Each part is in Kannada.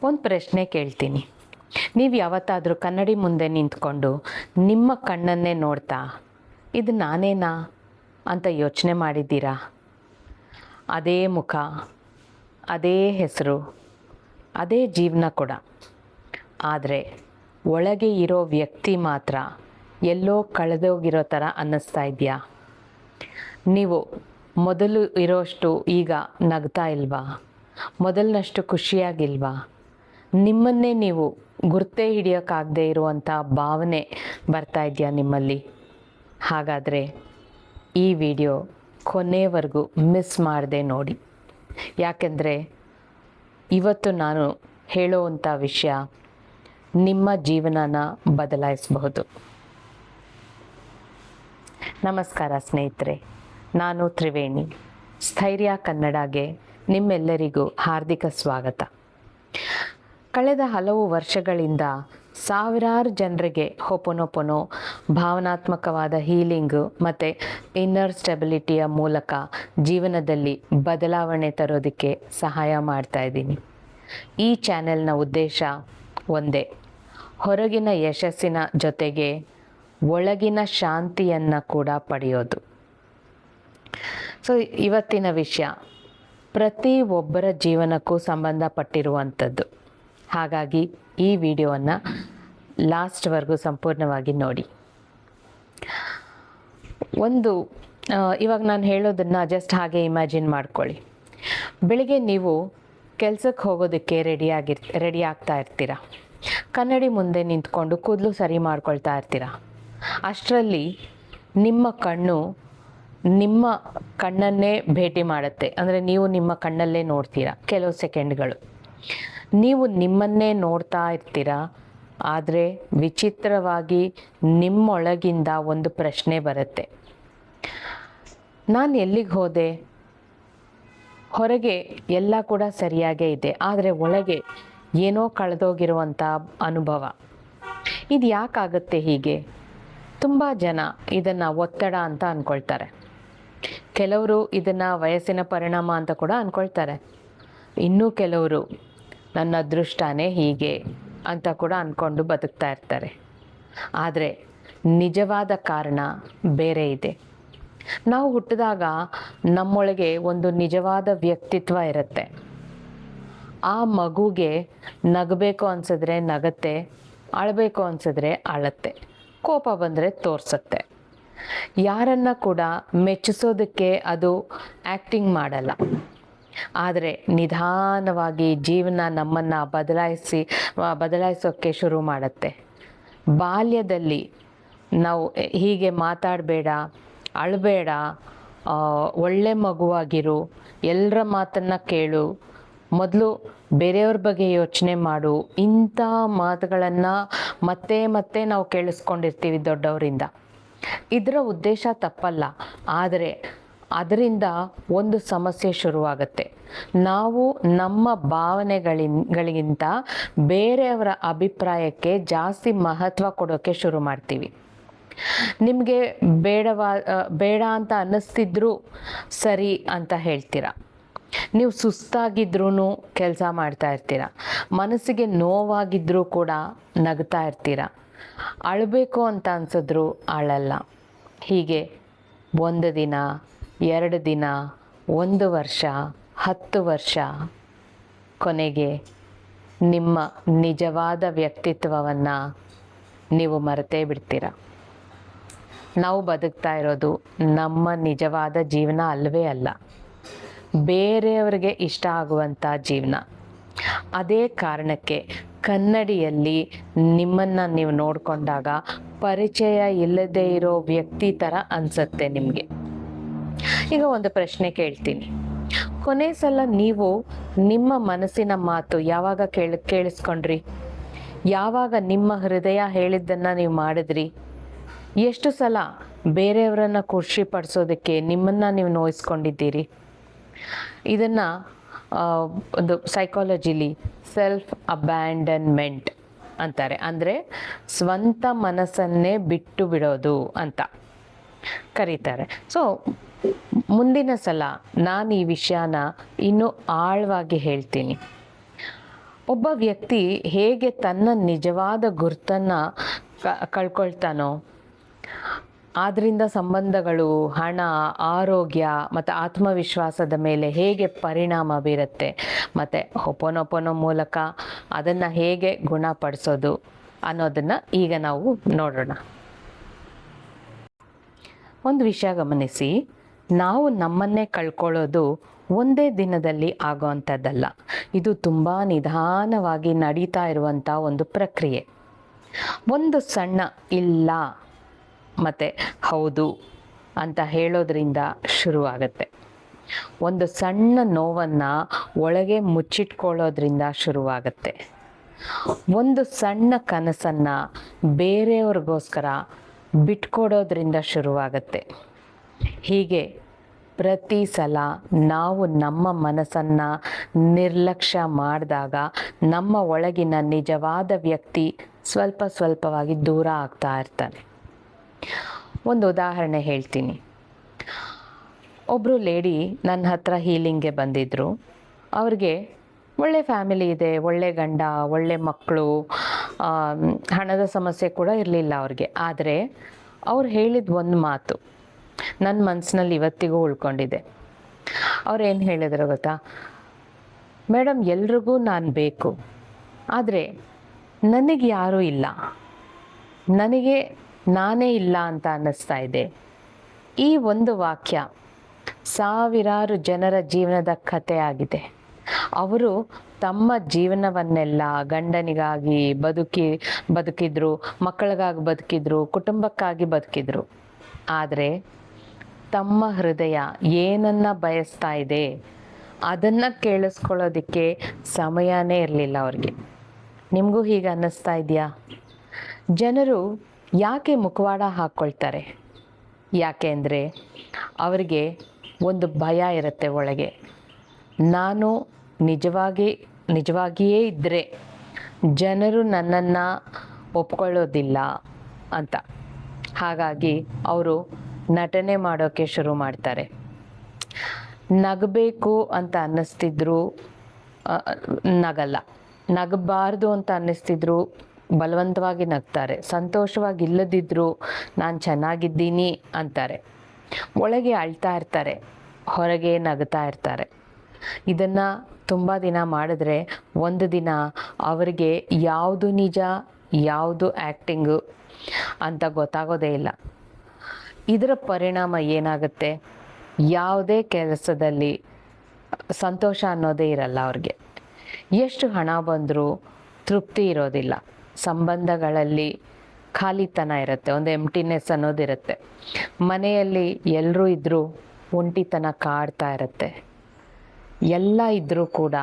ಒಂದು ಪ್ರಶ್ನೆ ಕೇಳ್ತೀನಿ. ನೀವು ಯಾವತ್ತಾದರೂ ಕನ್ನಡಿ ಮುಂದೆ ನಿಂತ್ಕೊಂಡು ನಿಮ್ಮ ಕಣ್ಣನ್ನೇ ನೋಡ್ತಾ ಇದು ನಾನೇನಾ ಅಂತ ಯೋಚನೆ ಮಾಡಿದ್ದೀರಾ? ಅದೇ ಮುಖ, ಅದೇ ಹೆಸರು, ಅದೇ ಜೀವನ ಕೂಡ. ಆದರೆ ಒಳಗೆ ಇರೋ ವ್ಯಕ್ತಿ ಮಾತ್ರ ಎಲ್ಲೋ ಕಳೆದೋಗಿರೋ ಥರ ಅನ್ನಿಸ್ತಾ ಇದೆಯಾ? ನೀವು ಮೊದಲು ಇರೋಷ್ಟು ಈಗ ನಗ್ತಾ ಇಲ್ವಾ? ಮೊದಲಿನಷ್ಟು ಖುಷಿಯಾಗಿಲ್ವಾ? ನಿಮ್ಮನ್ನೇ ನೀವು ಗುರ್ತೇ ಹಿಡಿಯೋಕ್ಕಾಗದೇ ಇರುವಂಥ ಭಾವನೆ ಬರ್ತಾ ಇದೆಯಾ ನಿಮ್ಮಲ್ಲಿ? ಹಾಗಾದರೆ ಈ ವಿಡಿಯೋ ಕೊನೆವರೆಗೂ ಮಿಸ್ ಮಾಡದೆ ನೋಡಿ. ಯಾಕೆಂದರೆ ಇವತ್ತು ನಾನು ಹೇಳೋವಂಥ ವಿಷಯ ನಿಮ್ಮ ಜೀವನನ ಬದಲಾಯಿಸಬಹುದು. ನಮಸ್ಕಾರ ಸ್ನೇಹಿತರೆ, ನಾನು ತ್ರಿವೇಣಿ. ಸ್ಥೈರ್ಯ ಕನ್ನಡಗೆ ನಿಮ್ಮೆಲ್ಲರಿಗೂ ಹಾರ್ದಿಕ ಸ್ವಾಗತ. ಕಳೆದ ಹಲವು ವರ್ಷಗಳಿಂದ ಸಾವಿರಾರು ಜನರಿಗೆ ಹೊಪೊನೊಪೊನೊ ಭಾವನಾತ್ಮಕವಾದ ಹೀಲಿಂಗು ಮತ್ತು ಇನ್ನರ್ ಸ್ಟೆಬಿಲಿಟಿಯ ಮೂಲಕ ಜೀವನದಲ್ಲಿ ಬದಲಾವಣೆ ತರೋದಕ್ಕೆ ಸಹಾಯ ಮಾಡ್ತಾ ಇದ್ದೀನಿ. ಈ ಚಾನೆಲ್ನ ಉದ್ದೇಶ ಒಂದೇ, ಹೊರಗಿನ ಯಶಸ್ಸಿನ ಜೊತೆಗೆ ಒಳಗಿನ ಶಾಂತಿಯನ್ನು ಕೂಡ ಪಡೆಯೋದು. ಸೊ ಇವತ್ತಿನ ವಿಷಯ ಪ್ರತಿ ಒಬ್ಬರ ಜೀವನಕ್ಕೂ ಸಂಬಂಧಪಟ್ಟಿರುವಂಥದ್ದು. ಹಾಗಾಗಿ ಈ ವಿಡಿಯೋವನ್ನು ಲಾಸ್ಟ್ವರೆಗೂ ಸಂಪೂರ್ಣವಾಗಿ ನೋಡಿ. ಇವಾಗ ನಾನು ಹೇಳೋದನ್ನು ಜಸ್ಟ್ ಹಾಗೆ ಇಮ್ಯಾಜಿನ್ ಮಾಡ್ಕೊಳ್ಳಿ. ಬೆಳಿಗ್ಗೆ ನೀವು ಕೆಲಸಕ್ಕೆ ಹೋಗೋದಕ್ಕೆ ರೆಡಿ ಆಗ್ತಾ ಇರ್ತೀರ. ಕನ್ನಡಿ ಮುಂದೆ ನಿಂತ್ಕೊಂಡು ಕೂದಲು ಸರಿ ಮಾಡ್ಕೊಳ್ತಾ ಇರ್ತೀರ. ಅಷ್ಟರಲ್ಲಿ ನಿಮ್ಮ ಕಣ್ಣು ನಿಮ್ಮ ಕಣ್ಣನ್ನೇ ಭೇಟಿ ಮಾಡುತ್ತೆ. ಅಂದರೆ ನೀವು ನಿಮ್ಮ ಕಣ್ಣಲ್ಲೇ ನೋಡ್ತೀರ ಕೆಲವು ಸೆಕೆಂಡ್ಗಳು. ನೀವು ನಿಮ್ಮನ್ನೇ ನೋಡ್ತಾ ಇರ್ತೀರ. ಆದರೆ ವಿಚಿತ್ರವಾಗಿ ನಿಮ್ಮೊಳಗಿಂದ ಒಂದು ಪ್ರಶ್ನೆ ಬರುತ್ತೆ, ನಾನು ಎಲ್ಲಿಗೆ ಹೋದೆ? ಹೊರಗೆ ಎಲ್ಲ ಕೂಡ ಸರಿಯಾಗೇ ಇದೆ, ಆದರೆ ಒಳಗೆ ಏನೋ ಕಳೆದೋಗಿರುವಂಥ ಅನುಭವ. ಇದು ಯಾಕಾಗುತ್ತೆ ಹೀಗೆ? ತುಂಬ ಜನ ಇದನ್ನು ಒತ್ತಡ ಅಂತ ಅಂದ್ಕೊಳ್ತಾರೆ. ಕೆಲವರು ಇದನ್ನು ವಯಸ್ಸಿನ ಪರಿಣಾಮ ಅಂತ ಕೂಡ ಅಂದ್ಕೊಳ್ತಾರೆ. ಇನ್ನೂ ಕೆಲವರು ನನ್ನ ಅದೃಷ್ಟನೇ ಹೀಗೆ ಅಂತ ಕೂಡ ಅಂದ್ಕೊಂಡು ಬದುಕ್ತಾ ಇರ್ತಾರೆ. ಆದರೆ ನಿಜವಾದ ಕಾರಣ ಬೇರೆ ಇದೆ. ನಾವು ಹುಟ್ಟಿದಾಗ ನಮ್ಮೊಳಗೆ ಒಂದು ನಿಜವಾದ ವ್ಯಕ್ತಿತ್ವ ಇರುತ್ತೆ. ಆ ಮಗುಗೆ ನಗಬೇಕು ಅನಿಸಿದ್ರೆ ನಗತ್ತೆ, ಅಳಬೇಕು ಅನಿಸಿದ್ರೆ ಅಳತ್ತೆ, ಕೋಪ ಬಂದರೆ ತೋರಿಸುತ್ತೆ. ಯಾರನ್ನ ಕೂಡ ಮೆಚ್ಚಿಸೋದಕ್ಕೆ ಅದು ಆ್ಯಕ್ಟಿಂಗ್ ಮಾಡಲ್ಲ. ಆದರೆ ನಿಧಾನವಾಗಿ ಜೀವನ ನಮ್ಮನ್ನು ಬದಲಾಯಿಸೋಕ್ಕೆ ಶುರು ಮಾಡುತ್ತೆ. ಬಾಲ್ಯದಲ್ಲಿ ನಾವು ಹೀಗೆ ಮಾತಾಡಬೇಡ, ಅಳಬೇಡ, ಒಳ್ಳೆ ಮಗುವಾಗಿರು, ಎಲ್ಲರ ಮಾತನ್ನು ಕೇಳು, ಮೊದಲು ಬೇರೆಯವ್ರ ಬಗ್ಗೆ ಯೋಚನೆ ಮಾಡು, ಇಂಥ ಮಾತುಗಳನ್ನು ಮತ್ತೆ ಮತ್ತೆ ನಾವು ಕೇಳಿಸ್ಕೊಂಡಿರ್ತೀವಿ ದೊಡ್ಡವರಿಂದ. ಇದರ ಉದ್ದೇಶ ತಪ್ಪಲ್ಲ, ಆದರೆ ಅದರಿಂದ ಒಂದು ಸಮಸ್ಯೆ ಶುರುವಾಗುತ್ತೆ. ನಾವು ನಮ್ಮ ಭಾವನೆಗಳಿಗಿಂತ ಬೇರೆಯವರ ಅಭಿಪ್ರಾಯಕ್ಕೆ ಜಾಸ್ತಿ ಮಹತ್ವ ಕೊಡೋಕ್ಕೆ ಶುರು ಮಾಡ್ತೀವಿ. ನಿಮಗೆ ಬೇಡ ಅಂತ ಅನ್ನಿಸ್ತಿದ್ರೂ ಸರಿ ಅಂತ ಹೇಳ್ತೀರ. ನೀವು ಸುಸ್ತಾಗಿದ್ರೂ ಕೆಲಸ ಮಾಡ್ತಾ ಇರ್ತೀರ. ಮನಸ್ಸಿಗೆ ನೋವಾಗಿದ್ರೂ ಕೂಡ ನಗ್ತಾ ಇರ್ತೀರ. ಅಳಬೇಕು ಅಂತ ಅನ್ಸಿದ್ರು ಅಳಲ್ಲ. ಹೀಗೆ 1 ದಿನ, 2 ದಿನ, 1 ವರ್ಷ, 10 ವರ್ಷ, ಕೊನೆಗೆ ನಿಮ್ಮ ನಿಜವಾದ ವ್ಯಕ್ತಿತ್ವವನ್ನು ನೀವು ಮರೆತೇ ಬಿಡ್ತೀರ. ನಾವು ಬದುಕ್ತಾ ಇರೋದು ನಮ್ಮ ನಿಜವಾದ ಜೀವನ ಅಲ್ಲವೇ ಅಲ್ಲ, ಬೇರೆಯವರಿಗೆ ಇಷ್ಟ ಆಗುವಂಥ ಜೀವನ. ಅದೇ ಕಾರಣಕ್ಕೆ ಕನ್ನಡಿಯಲ್ಲಿ ನಿಮ್ಮನ್ನು ನೀವು ನೋಡಿಕೊಂಡಾಗ ಪರಿಚಯ ಇಲ್ಲದೇ ಇರೋ ವ್ಯಕ್ತಿ ಥರ ಅನಿಸುತ್ತೆ ನಿಮಗೆ. ಈಗ ಒಂದು ಪ್ರಶ್ನೆ ಕೇಳ್ತೀನಿ. ಕೊನೆ ಸಲ ನೀವು ನಿಮ್ಮ ಮನಸ್ಸಿನ ಮಾತು ಯಾವಾಗ ಕೇಳಿಸ್ಕೊಂಡ್ರಿ? ಯಾವಾಗ ನಿಮ್ಮ ಹೃದಯ ಹೇಳಿದ್ದನ್ನು ನೀವು ಮಾಡಿದ್ರಿ? ಎಷ್ಟು ಸಲ ಬೇರೆಯವರನ್ನು ಖುಷಿ ಪಡಿಸೋದಕ್ಕೆ ನಿಮ್ಮನ್ನು ನೀವು ನೋಯಿಸ್ಕೊಂಡಿದ್ದೀರಿ? ಇದನ್ನು ಒಂದು ಸೈಕಾಲಜಿಲಿ ಸೆಲ್ಫ್ ಅಬ್ಯಾಂಡನ್ಮೆಂಟ್ ಅಂತಾರೆ. ಅಂದರೆ ಸ್ವಂತ ಮನಸ್ಸನ್ನೇ ಬಿಟ್ಟು ಬಿಡೋದು ಅಂತ ಕರೀತಾರೆ. ಸೊ ಮುಂದಿನ ಸಲ ನಾನು ಈ ವಿಷಯನ ಇನ್ನೂ ಆಳವಾಗಿ ಹೇಳ್ತೀನಿ. ಒಬ್ಬ ವ್ಯಕ್ತಿ ಹೇಗೆ ತನ್ನ ನಿಜವಾದ ಗುರ್ತನ್ನು ಕಳ್ಕೊಳ್ತಾನೋ, ಆದ್ದರಿಂದ ಸಂಬಂಧಗಳು, ಹಣ, ಆರೋಗ್ಯ ಮತ್ತು ಆತ್ಮವಿಶ್ವಾಸದ ಮೇಲೆ ಹೇಗೆ ಪರಿಣಾಮ ಬೀರುತ್ತೆ, ಮತ್ತು ಹೊಪೊನೊಪೊನೊ ಮೂಲಕ ಅದನ್ನು ಹೇಗೆ ಗುಣಪಡಿಸೋದು ಅನ್ನೋದನ್ನು ಈಗ ನಾವು ನೋಡೋಣ. ಒಂದು ವಿಷಯ ಗಮನಿಸಿ, ನಾವು ನಮ್ಮನ್ನೇ ಕಳ್ಕೊಳ್ಳೋದು ಒಂದೇ ದಿನದಲ್ಲಿ ಆಗೋವಂಥದ್ದಲ್ಲ. ಇದು ತುಂಬ ನಿಧಾನವಾಗಿ ನಡೀತಾ ಇರುವಂಥ ಒಂದು ಪ್ರಕ್ರಿಯೆ. ಒಂದು ಸಣ್ಣ ಇಲ್ಲ ಮತ್ತು ಹೌದು ಅಂತ ಹೇಳೋದ್ರಿಂದ ಶುರುವಾಗತ್ತೆ. ಒಂದು ಸಣ್ಣ ನೋವನ್ನು ಒಳಗೆ ಮುಚ್ಚಿಟ್ಕೊಳ್ಳೋದ್ರಿಂದ ಶುರುವಾಗತ್ತೆ. ಒಂದು ಸಣ್ಣ ಕನಸನ್ನು ಬೇರೆಯವ್ರಿಗೋಸ್ಕರ ಬಿಟ್ಕೊಡೋದ್ರಿಂದ ಶುರುವಾಗತ್ತೆ. ಹೀಗೆ ಪ್ರತಿ ಸಲ ನಾವು ನಮ್ಮ ಮನಸ್ಸನ್ನು ನಿರ್ಲಕ್ಷ್ಯ ಮಾಡಿದಾಗ ನಮ್ಮ ಒಳಗಿನ ನಿಜವಾದ ವ್ಯಕ್ತಿ ಸ್ವಲ್ಪ ಸ್ವಲ್ಪವಾಗಿ ದೂರ ಆಗ್ತಾ ಇರ್ತಾನೆ. ಒಂದು ಉದಾಹರಣೆ ಹೇಳ್ತೀನಿ. ಒಬ್ಬರು ಲೇಡಿ ನನ್ನ ಹತ್ರ ಹೀಲಿಂಗ್ಗೆ ಬಂದಿದ್ದರು. ಅವ್ರಿಗೆ ಒಳ್ಳೆ ಫ್ಯಾಮಿಲಿ ಇದೆ, ಒಳ್ಳೆ ಗಂಡ, ಒಳ್ಳೆ ಮಕ್ಕಳು, ಹಣದ ಸಮಸ್ಯೆ ಕೂಡ ಇರಲಿಲ್ಲ ಅವ್ರಿಗೆ. ಆದರೆ ಅವ್ರು ಹೇಳಿದ ಒಂದು ಮಾತು ನನ್ನ ಮನಸ್ಸಿನಲ್ಲಿ ಇವತ್ತಿಗೂ ಉಳ್ಕೊಂಡಿದೆ. ಅವ್ರೇನು ಹೇಳಿದ್ರು ಗೊತ್ತಾ? ಮೇಡಮ್, ಎಲ್ರಿಗೂ ನಾನು ಬೇಕು, ಆದರೆ ನನಗೆ ಯಾರೂ ಇಲ್ಲ, ನನಗೆ ನಾನೇ ಇಲ್ಲ ಅಂತ ಅನ್ನಿಸ್ತಾ ಇದೆ. ಈ ಒಂದು ವಾಕ್ಯ ಸಾವಿರಾರು ಜನರ ಜೀವನದ ಕಥೆ ಆಗಿದೆ. ಅವರು ತಮ್ಮ ಜೀವನವನ್ನೆಲ್ಲ ಗಂಡನಿಗಾಗಿ ಬದುಕಿದ್ರು, ಮಕ್ಕಳಿಗಾಗಿ ಬದುಕಿದ್ರು, ಕುಟುಂಬಕ್ಕಾಗಿ ಬದುಕಿದ್ರು. ಆದರೆ ತಮ್ಮ ಹೃದಯ ಏನನ್ನ ಬಯಸ್ತಾ ಇದೆ ಅದನ್ನು ಕೇಳಿಸ್ಕೊಳ್ಳೋದಕ್ಕೆ ಸಮಯನೇ ಇರಲಿಲ್ಲ ಅವ್ರಿಗೆ. ನಿಮಗೂ ಹೀಗೆ ಅನ್ನಿಸ್ತಾ ಇದೆಯಾ? ಜನರು ಯಾಕೆ ಮುಖವಾಡ ಹಾಕ್ಕೊಳ್ತಾರೆ? ಯಾಕೆ ಅಂದರೆ ಅವರಿಗೆ ಒಂದು ಭಯ ಇರುತ್ತೆ ಒಳಗೆ. ನಾನು ನಿಜವಾಗಿಯೇ ಇದ್ದರೆ ಜನರು ನನ್ನನ್ನು ಒಪ್ಕೊಳ್ಳೋದಿಲ್ಲ ಅಂತ. ಹಾಗಾಗಿ ಅವರು ನಟನೆ ಮಾಡೋಕ್ಕೆ ಶುರು ಮಾಡ್ತಾರೆ. ನಗಬೇಕು ಅಂತ ಅನ್ನಿಸ್ತಿದ್ರು ನಗಲ್ಲ, ನಗಬಾರ್ದು ಅಂತ ಅನ್ನಿಸ್ತಿದ್ರು ಬಲವಂತವಾಗಿ ನಗ್ತಾರೆ. ಸಂತೋಷವಾಗಿ ಇಲ್ಲದಿದ್ದರೂ ನಾನು ಚೆನ್ನಾಗಿದ್ದೀನಿ ಅಂತಾರೆ. ಒಳಗೆ ಅಳ್ತಾ ಇರ್ತಾರೆ, ಹೊರಗೆ ನಗ್ತಾ ಇರ್ತಾರೆ. ಇದನ್ನು ತುಂಬ ದಿನ ಮಾಡಿದ್ರೆ ಒಂದು ದಿನ ಅವರಿಗೆ ಯಾವುದು ನಿಜ ಯಾವುದು ಆ್ಯಕ್ಟಿಂಗು ಅಂತ ಗೊತ್ತಾಗೋದೇ ಇಲ್ಲ. ಇದರ ಪರಿಣಾಮ ಏನಾಗುತ್ತೆ? ಯಾವುದೇ ಕೆಲಸದಲ್ಲಿ ಸಂತೋಷ ಅನ್ನೋದೇ ಇರಲ್ಲ ಅವ್ರಿಗೆ. ಎಷ್ಟು ಹಣ ಬಂದರೂ ತೃಪ್ತಿ ಇರೋದಿಲ್ಲ. ಸಂಬಂಧಗಳಲ್ಲಿ ಖಾಲಿತನ ಇರುತ್ತೆ, ಒಂದು ಎಂಟಿನೆಸ್ ಅನ್ನೋದಿರುತ್ತೆ. ಮನೆಯಲ್ಲಿ ಎಲ್ಲರೂ ಇದ್ದರೂ ಒಂಟಿತನ ಕಾಡ್ತಾ ಇರುತ್ತೆ. ಎಲ್ಲ ಇದ್ದರೂ ಕೂಡ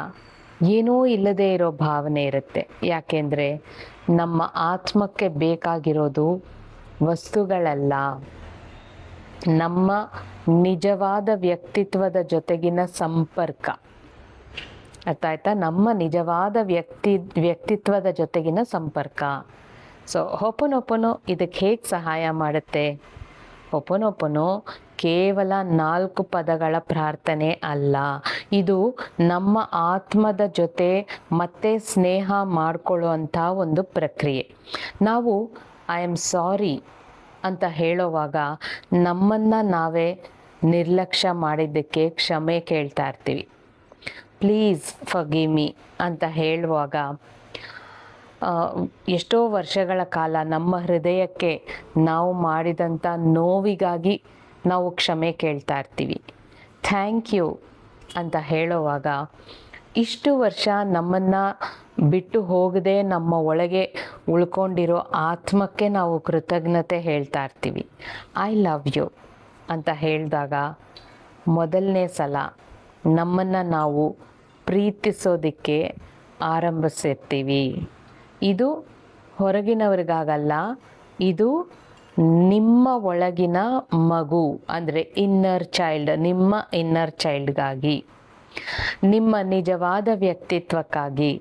ಏನೂ ಇಲ್ಲದೇ ಇರೋ ಭಾವನೆ ಇರುತ್ತೆ. ಯಾಕೆಂದರೆ ನಮ್ಮ ಆತ್ಮಕ್ಕೆ ಬೇಕಾಗಿರೋದು ವಸ್ತುಗಳಲ್ಲ, ನಮ್ಮ ನಿಜವಾದ ವ್ಯಕ್ತಿತ್ವದ ಜೊತೆಗಿನ ಸಂಪರ್ಕ. ಅರ್ಥ ಆಯ್ತಾ? ನಮ್ಮ ನಿಜವಾದ ವ್ಯಕ್ತಿತ್ವದ ಜೊತೆಗಿನ ಸಂಪರ್ಕ. ಸೊ ಹೊಪೊನೊಪೊನೊ ಇದಕ್ಕೆ ಹೇಗೆ ಸಹಾಯ ಮಾಡುತ್ತೆ? ಹೊಪೊನೊಪೊನೊ ಕೇವಲ 4 ಪದಗಳ ಪ್ರಾರ್ಥನೆ ಅಲ್ಲ. ಇದು ನಮ್ಮ ಆತ್ಮದ ಜೊತೆ ಮತ್ತೆ ಸ್ನೇಹ ಮಾಡಿಕೊಳ್ಳುವಂಥ ಒಂದು ಪ್ರಕ್ರಿಯೆ. ನಾವು ಐ ಆಮ್ ಸಾರಿ ಅಂತ ಹೇಳೋವಾಗ ನಮ್ಮನ್ನು ನಾವೇ ನಿರ್ಲಕ್ಷ್ಯ ಮಾಡಿದ್ದಕ್ಕೆ ಕ್ಷಮೆ ಕೇಳ್ತಾ ಇರ್ತೀವಿ. ಪ್ಲೀಸ್ ಫರ್ಗಿವ್ ಮೀ ಅಂತ ಹೇಳುವಾಗ ಎಷ್ಟೋ ವರ್ಷಗಳ ಕಾಲ ನಮ್ಮ ಹೃದಯಕ್ಕೆ ನಾವು ಮಾಡಿದಂಥ ನೋವಿಗಾಗಿ ನಾವು ಕ್ಷಮೆ ಕೇಳ್ತಾ ಇರ್ತೀವಿ. ಥ್ಯಾಂಕ್ ಯು ಅಂತ ಹೇಳುವಾಗ ಇಷ್ಟು ವರ್ಷ ನಮ್ಮನ್ನು ಬಿಟ್ಟು ಹೋಗದೆ ನಮ್ಮ ಒಳಗೆ ಉಳ್ಕೊಂಡಿರೋ ಆತ್ಮಕ್ಕೆ ನಾವು ಕೃತಜ್ಞತೆ ಹೇಳ್ತಾ ಇರ್ತೀವಿ. ಐ ಲವ್ ಯು ಅಂತ ಹೇಳಿದಾಗ ಮೊದಲನೇ ಸಲ ನಮ್ಮನ್ನು ನಾವು ಪ್ರೀತಿಸೋದಕ್ಕೆ ಆರಂಭಿಸಿರ್ತೀವಿ. ಇದು ಹೊರಗಿನವ್ರಿಗಾಗಲ್ಲ, ಇದು ನಿಮ್ಮ ಒಳಗಿನ ಮಗು ಅಂದರೆ ಇನ್ನರ್ ಚೈಲ್ಡ್, ನಿಮ್ಮ ಇನ್ನರ್ ಚೈಲ್ಡ್ಗಾಗಿ, ನಿಮ್ಮ ನಿಜವಾದ ವ್ಯಕ್ತಿತ್ವಕ್ಕಾಗಿ.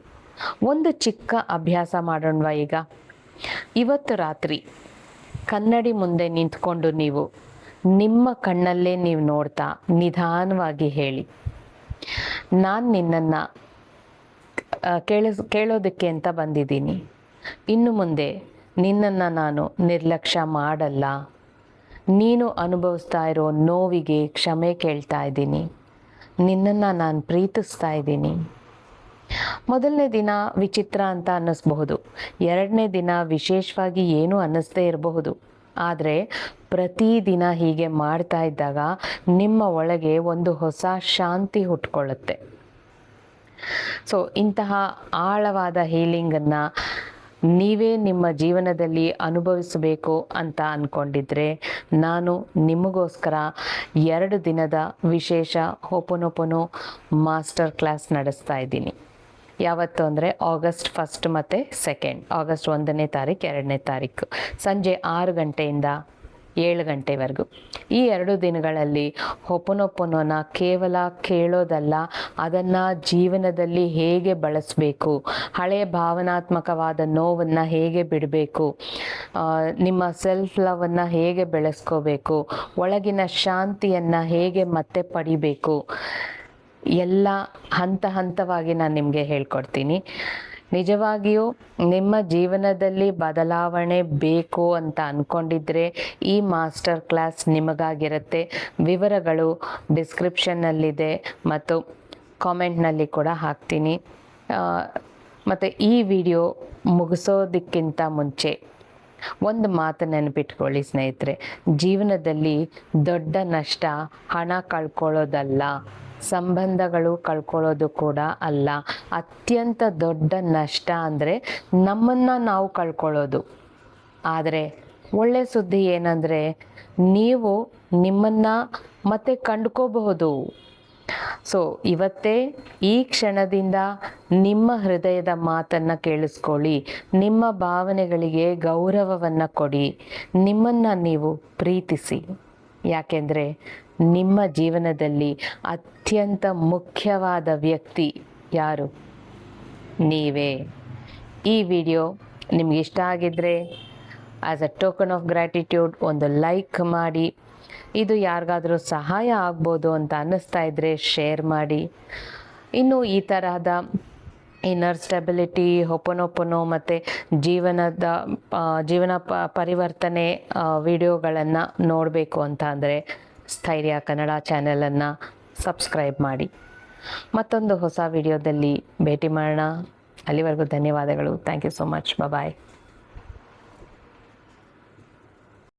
ಒಂದು ಚಿಕ್ಕ ಅಭ್ಯಾಸ ಮಾಡೋಣವಾ ಈಗ? ಇವತ್ತು ರಾತ್ರಿ ಕನ್ನಡಿ ಮುಂದೆ ನಿಂತ್ಕೊಂಡು ನೀವು ನಿಮ್ಮ ಕಣ್ಣಲ್ಲೇ ನೀವು ನೋಡ್ತಾ ನಿಧಾನವಾಗಿ ಹೇಳಿ, ನಾನು ನಿನ್ನನ್ನು ಕೇಳೋದಕ್ಕೆ ಅಂತ ಬಂದಿದ್ದೀನಿ. ಇನ್ನು ಮುಂದೆ ನಿನ್ನನ್ನು ನಾನು ನಿರ್ಲಕ್ಷ್ಯ ಮಾಡಲ್ಲ. ನೀನು ಅನುಭವಿಸ್ತಾ ಇರೋ ನೋವಿಗೆ ಕ್ಷಮೆ ಕೇಳ್ತಾ ಇದ್ದೀನಿ. ನಿನ್ನನ್ನು ನಾನು ಪ್ರೀತಿಸ್ತಾ ಇದ್ದೀನಿ. ಮೊದಲನೇ ದಿನ ವಿಚಿತ್ರ ಅಂತ ಅನ್ನಿಸ್ಬಹುದು, ಎರಡನೇ ದಿನ ವಿಶೇಷವಾಗಿ ಏನೂ ಅನ್ನಿಸ್ದೇ ಇರಬಹುದು. ಆದರೆ ಪ್ರತಿದಿನ ಹೀಗೆ ಮಾಡ್ತಾ ಇದ್ದಾಗ ನಿಮ್ಮ ಒಳಗೆ ಒಂದು ಹೊಸ ಶಾಂತಿ ಹುಟ್ಕೊಳ್ಳುತ್ತೆ. ಸೊ ಇಂತಹ ಆಳವಾದ ಹೀಲಿಂಗನ್ನು ನೀವೇ ನಿಮ್ಮ ಜೀವನದಲ್ಲಿ ಅನುಭವಿಸಬೇಕು ಅಂತ ಅಂದ್ಕೊಂಡಿದ್ರೆ ನಾನು ನಿಮಗೋಸ್ಕರ 2 ದಿನದ ವಿಶೇಷ ಹೋಪೋನೋಪೋನೋ ಮಾಸ್ಟರ್ ಕ್ಲಾಸ್ ನಡೆಸ್ತಾ ಇದ್ದೀನಿ. ಯಾವತ್ತು ಅಂದರೆ August 1 ಮತ್ತು 2, August 1ನೇ ತಾರೀಕು 2ನೇ ತಾರೀಕು ಸಂಜೆ 6 ಗಂಟೆಯಿಂದ 7 ಗಂಟೆವರೆಗೂ. ಈ 2 ದಿನಗಳಲ್ಲಿ ಹೋಪೋನೋಪೋನೋನ ಕೇವಲ ಕೇಳೋದಲ್ಲ, ಅದನ್ನು ಜೀವನದಲ್ಲಿ ಹೇಗೆ ಬಳಸಬೇಕು, ಹಳೆಯ ಭಾವನಾತ್ಮಕವಾದ ನೋವನ್ನು ಹೇಗೆ ಬಿಡಬೇಕು, ನಿಮ್ಮ ಸೆಲ್ಫ್ ಲವನ್ನು ಹೇಗೆ ಬೆಳೆಸ್ಕೋಬೇಕು, ಒಳಗಿನ ಶಾಂತಿಯನ್ನು ಹೇಗೆ ಮತ್ತೆ ಪಡಿಬೇಕು, ಎಲ್ಲ ಹಂತ ಹಂತವಾಗಿ ನಾನು ನಿಮಗೆ ಹೇಳ್ಕೊಡ್ತೀನಿ. ನಿಜವಾಗಿಯೂ ನಿಮ್ಮ ಜೀವನದಲ್ಲಿ ಬದಲಾವಣೆ ಬೇಕು ಅಂತ ಅಂದ್ಕೊಂಡಿದ್ರೆ ಈ ಮಾಸ್ಟರ್ ಕ್ಲಾಸ್ ನಿಮಗಾಗಿರುತ್ತೆ. ವಿವರಗಳು ಡಿಸ್ಕ್ರಿಪ್ಷನ್ನಲ್ಲಿದೆ ಮತ್ತು ಕಾಮೆಂಟ್ನಲ್ಲಿ ಕೂಡ ಹಾಕ್ತೀನಿ. ಮತ್ತು ಈ ವಿಡಿಯೋ ಮುಗಿಸೋದಕ್ಕಿಂತ ಮುಂಚೆ ಒಂದು ಮಾತು ನೆನಪಿಟ್ಕೊಳ್ಳಿ ಸ್ನೇಹಿತರೆ, ಜೀವನದಲ್ಲಿ ದೊಡ್ಡ ನಷ್ಟ ಹಣ ಕಳ್ಕೊಳ್ಳೋದಲ್ಲ, ಸಂಬಂಧಗಳು ಕಳ್ಕೊಳ್ಳೋದು ಕೂಡ ಅಲ್ಲ. ಅತ್ಯಂತ ದೊಡ್ಡ ನಷ್ಟ ಅಂದರೆ ನಮ್ಮನ್ನು ನಾವು ಕಳ್ಕೊಳ್ಳೋದು. ಆದರೆ ಒಳ್ಳೆಯ ಸುದ್ದಿ ಏನಂದರೆ ನೀವು ನಿಮ್ಮನ್ನು ಮತ್ತೆ ಕಂಡ್ಕೋಬಹುದು. ಸೊ ಇವತ್ತೇ ಈ ಕ್ಷಣದಿಂದ ನಿಮ್ಮ ಹೃದಯದ ಮಾತನ್ನು ಕೇಳಿಸ್ಕೊಳ್ಳಿ, ನಿಮ್ಮ ಭಾವನೆಗಳಿಗೆ ಗೌರವವನ್ನು ಕೊಡಿ, ನಿಮ್ಮನ್ನು ನೀವು ಪ್ರೀತಿಸಿ. ಯಾಕೆಂದರೆ ನಿಮ್ಮ ಜೀವನದಲ್ಲಿ ಅತ್ಯಂತ ಮುಖ್ಯವಾದ ವ್ಯಕ್ತಿ ಯಾರು? ನೀವೇ. ಈ ವಿಡಿಯೋ ನಿಮ್ಗೆ ಇಷ್ಟ ಆಗಿದ್ದರೆ as a token of gratitude ಒಂದು ಲೈಕ್ ಮಾಡಿ. ಇದು ಯಾರಿಗಾದರೂ ಸಹಾಯ ಆಗ್ಬೋದು ಅಂತ ಅನ್ನಿಸ್ತಾ ಇದ್ದರೆ ಶೇರ್ ಮಾಡಿ. ಇನ್ನು ಈ ತರಹದ ಇನ್ನರ್ ಸ್ಟೆಬಿಲಿಟಿ, ಹೋಪೋನೋಪೋನೋ ಮತ್ತು ಜೀವನ ಪರಿವರ್ತನೆ ವಿಡಿಯೋಗಳನ್ನು ನೋಡಬೇಕು ಅಂತ ಅಂದರೆ ಸ್ಥೈರ್ಯ ಕನ್ನಡ ಚಾನೆಲನ್ನು ಸಬ್ಸ್ಕ್ರೈಬ್ ಮಾಡಿ. ಮತ್ತೊಂದು ಹೊಸ ವಿಡಿಯೋದಲ್ಲಿ ಭೇಟಿ ಮಾಡೋಣ. ಅಲ್ಲಿವರೆಗೂ ಧನ್ಯವಾದಗಳು. Thank you so much. Bye.